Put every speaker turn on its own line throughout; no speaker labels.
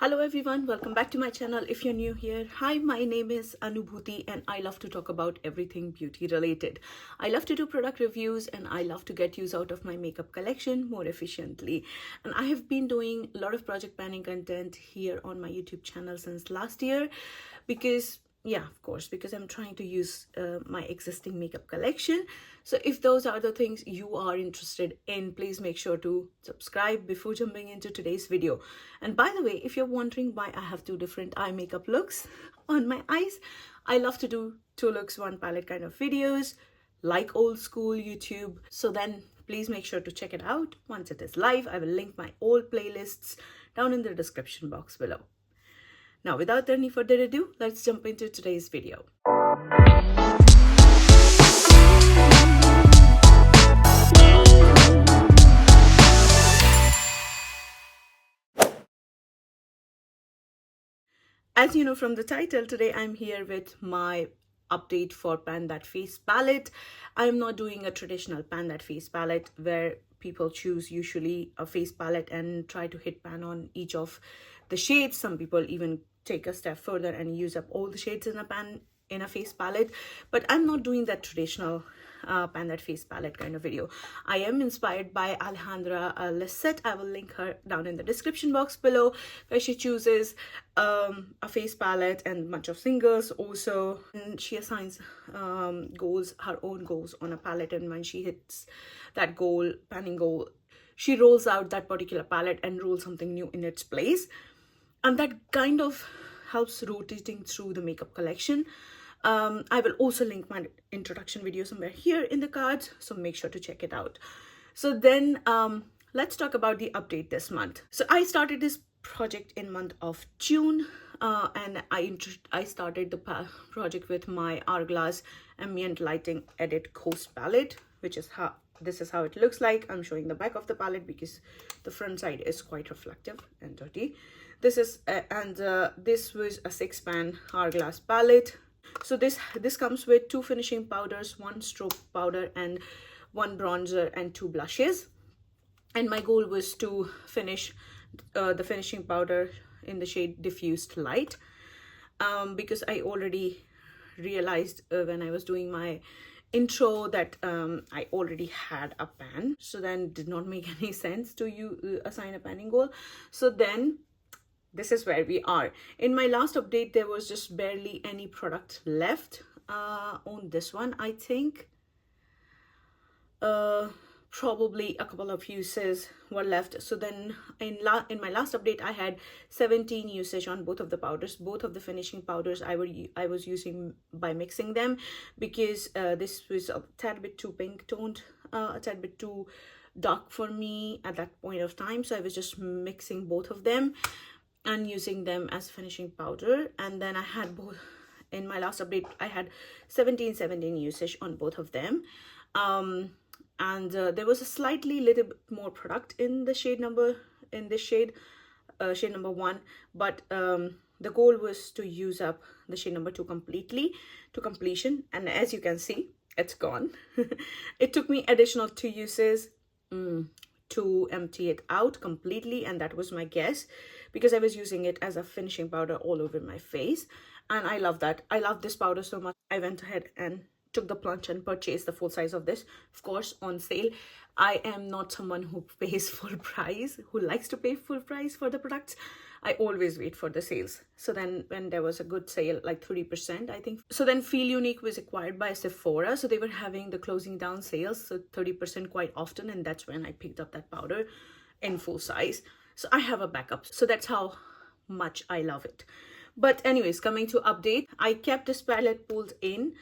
Hello everyone, welcome back to my channel. If you're new here, hi, my name is Anubhuti and I love to talk about everything beauty related. I love to do product reviews and I love to get use out of my makeup collection more efficiently. And I have been doing a lot of project planning content here on my YouTube channel since last year because of course, because I'm trying to use my existing makeup collection. So if those are the things you are interested in, please make sure to subscribe before jumping into today's video. And by the way, if you're wondering why I have two different eye makeup looks on my eyes, I love to do two looks, one palette kind of videos, like old school YouTube. So then please make sure to check it out. Once it is live, I will link my old playlists down in the description box below. Now, without any further ado, let's jump into today's video. As you know from the title, today I'm here with my update for Pan That Face palette. I'm not doing a traditional Pan That Face palette where people choose usually a face palette and try to hit pan on each of the shades. Some people even take a step further and use up all the shades in a face palette, but I'm not doing that traditional Pan That Face palette kind of video. I am inspired by Alejandra Lisset. I will link her down in the description box below, where she chooses a face palette and a bunch of singles also, and she assigns her own goals on a palette, and when she hits that goal, panning goal, she rolls out that particular palette and rolls something new in its place, and that kind of helps rotating through the makeup collection. I will also link my introduction video somewhere here in the cards, so make sure to check it out. So then let's talk about the update this month. So I started this project in month of June, and I started the project with my Hourglass Ambient Lighting Edit Coast palette, which is how it looks like. I'm showing the back of the palette because the front side is quite reflective and dirty. This is this was a 6-pan Hourglass palette. So this comes with 2 finishing powders, 1 stroke powder and 1 bronzer and 2 blushes. And my goal was to finish the finishing powder in the shade Diffused Light, because I already realized when I was doing my intro that I already had a pan, so then it did not make any sense to assign a panning goal. So then this is where we are. In my last update, there was just barely any product left on this one. I think probably a couple of uses were left. So then in my last update, I had 17 usage on both of the powders. Both of the finishing powders I was using by mixing them, because this was a tad bit too pink toned, a tad bit too dark for me at that point of time. So I was just mixing both of them and using them as finishing powder. And then I had both, in my last update, I had 17 usage on both of them. And there was a slightly little bit more product in the shade number, in this shade number 1, but the goal was to use up the shade number 2 completely to completion. And as you can see, it's gone. It took me additional 2 uses to empty it out completely, and that was my guess, because I was using it as a finishing powder all over my face, and I love that. I love this powder so much. I went ahead and took the plunge and purchased the full size of this, of course on sale. I am not someone who pays full price, who likes to pay full price for the products. I always wait for the sales. So then when there was a good sale, like 30%, I think. So then Feel Unique was acquired by Sephora. So they were having the closing down sales, so 30% quite often. And that's when I picked up that powder in full size. So I have a backup. So that's how much I love it. But anyways, coming to update, I kept this palette pulled in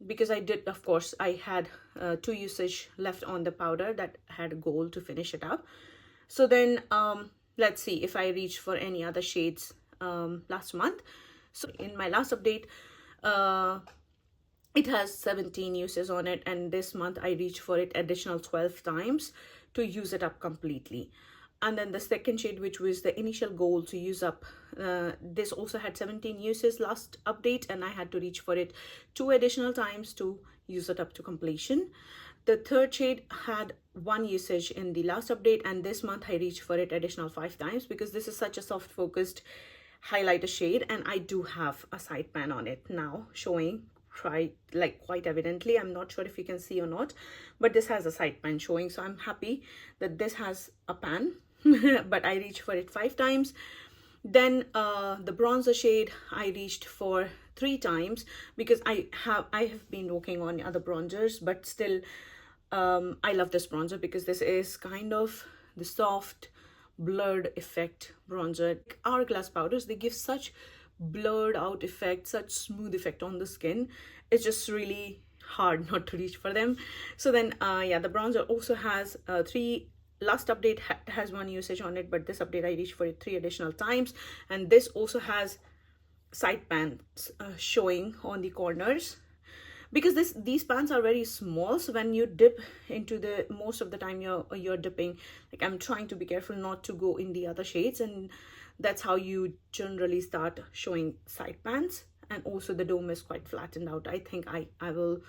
because I did, of course, I had 2 usage left on the powder that had a goal to finish it up. So then let's see if I reach for any other shades last month. So in my last update, it has 17 uses on it, and this month I reached for it additional 12 times to use it up completely. And then the second shade, which was the initial goal to use up, this also had 17 uses last update, and I had to reach for it 2 additional times to use it up to completion. The third shade had 1 usage in the last update, and this month I reached for it additional 5 times because this is such a soft focused highlighter shade, and I do have a side pan on it now showing quite evidently. I'm not sure if you can see or not, but this has a side pan showing, so I'm happy that this has a pan. But I reached for it 5 times. Then the bronzer shade I reached for 3 times because I have been working on other bronzers, but still I love this bronzer because this is kind of the soft blurred effect bronzer. Hourglass powders, they give such blurred out effect, such smooth effect on the skin. It's just really hard not to reach for them. So then yeah, the bronzer also has 3. Last update has 1 usage on it, but this update I reached for it 3 additional times. And this also has side pans showing on the corners because these pans are very small, so when you dip into the, most of the time you're dipping, like I'm trying to be careful not to go in the other shades, and that's how you generally start showing side pans. And also the dome is quite flattened out. I think I will,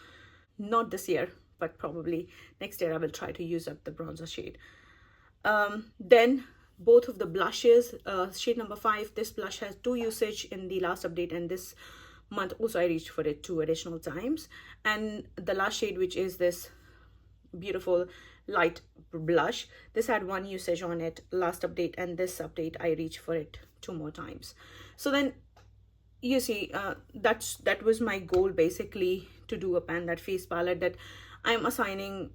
not this year, but probably next year I will try to use up the bronzer shade. Then both of the blushes, shade number 5, this blush has 2 usage in the last update, and this month also I reached for it 2 additional times. And the last shade, which is this beautiful light blush, this had 1 usage on it last update, and this update I reached for it 2 more times. So then you see, that was my goal basically, to do a pan that face palette, that I'm assigning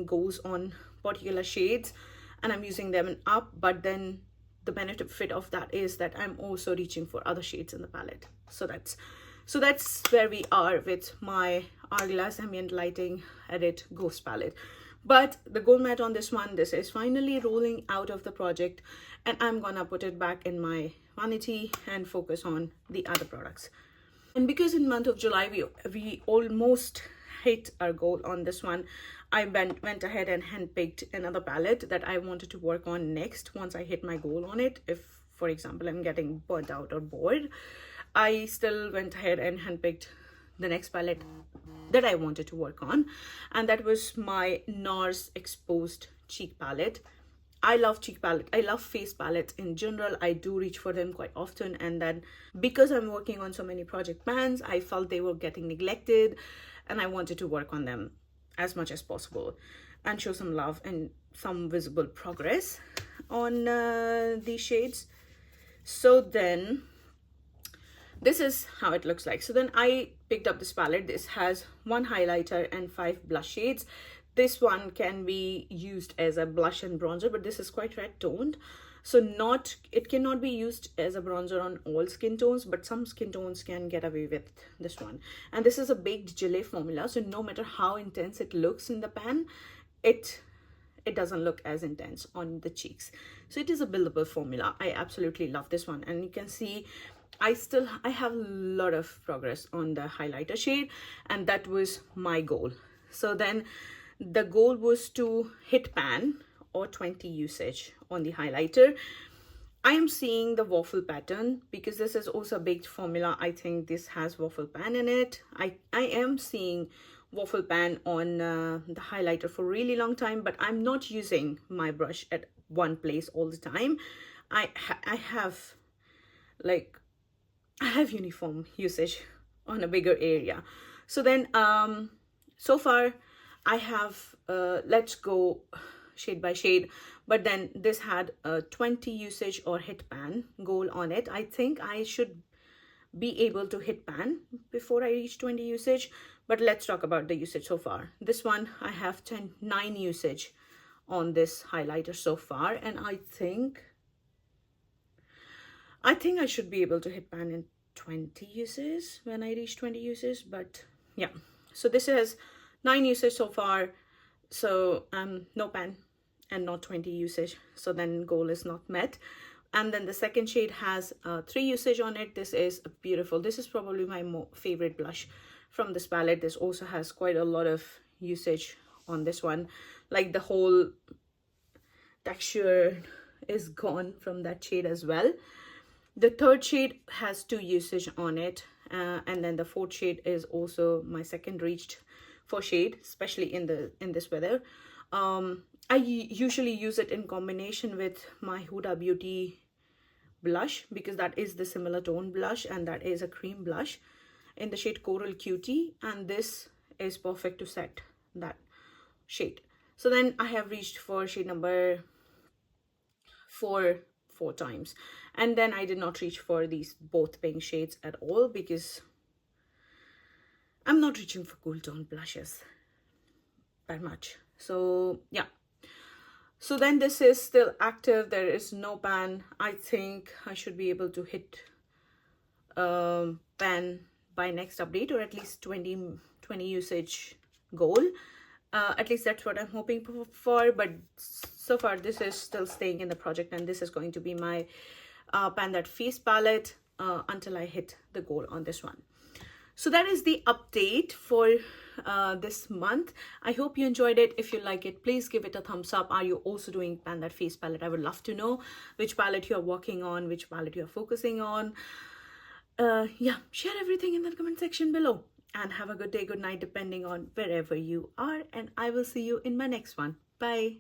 goals on particular shades and I'm using them in up, but then the benefit of that is that I'm also reaching for other shades in the palette. So that's where we are with my Hourglass Ambient Lighting Edit Ghost palette. But the gold matte on this one, this is finally rolling out of the project, and I'm gonna put it back in my vanity and focus on the other products. And because in month of July we almost hit our goal on this one, I went ahead and handpicked another palette that I wanted to work on next once I hit my goal on it. If, for example, I'm getting burnt out or bored, I still went ahead and handpicked the next palette that I wanted to work on, and that was my NARS Exposed Cheek Palette. I love cheek palette. I love face palettes in general. I do reach for them quite often, and then because I'm working on so many project pans, I felt they were getting neglected, and I wanted to work on them as much as possible and show some love and some visible progress on these shades. So then this is how it looks like. So then I picked up this palette. This has 1 highlighter and 5 blush shades. This one can be used as a blush and bronzer, but this is quite red toned, so it cannot be used as a bronzer on all skin tones, but some skin tones can get away with this one. And this is a baked gelée formula, so no matter how intense it looks in the pan, it doesn't look as intense on the cheeks. So it is a buildable formula. I absolutely love this one, and you can see I have a lot of progress on the highlighter shade, and that was my goal. So then the goal was to hit pan or 20 usage on the highlighter. I am seeing the waffle pattern because this is also a baked formula. I think this has waffle pan in it. I am seeing waffle pan on the highlighter for a really long time, but I'm not using my brush at one place all the time. I have uniform usage on a bigger area. So then so far I have let's go shade by shade, but then this had a 20 usage or hit pan goal on it. I think I should be able to hit pan before I reach 20 usage, but let's talk about the usage so far. This one I have 9 usage on this highlighter so far, and I think I should be able to hit pan in 20 uses when I reach 20 uses. But yeah, so this has 9 usage so far, so no pan and not 20 usage, so then goal is not met. And then the second shade has 3 usage on it. This is beautiful. This is probably my favorite blush from this palette. This also has quite a lot of usage on this one, like the whole texture is gone from that shade as well. The third shade has 2 usage on it, and then the fourth shade is also my second reached for shade, especially in this weather. I usually use it in combination with my Huda Beauty blush, because that is the similar tone blush, and that is a cream blush in the shade Coral Cutie, and this is perfect to set that shade. So then I have reached for shade number 4 times, and then I did not reach for these both pink shades at all, because I'm not reaching for cool tone blushes that much. So yeah, so then this is still active, there is no pan. I think I should be able to hit pan by next update, or at least 20 usage goal. At least that's what I'm hoping for. But so far this is still staying in the project, and this is going to be my pan that face palette until I hit the goal on this one. So that is the update for this month. I hope you enjoyed it. If you like it, please give it a thumbs up. Are you also doing pan that face palette? I would love to know which palette you're working on, which palette you're focusing on. Yeah, share everything in the comment section below, and have a good day, good night, depending on wherever you are, and I will see you in my next one. Bye.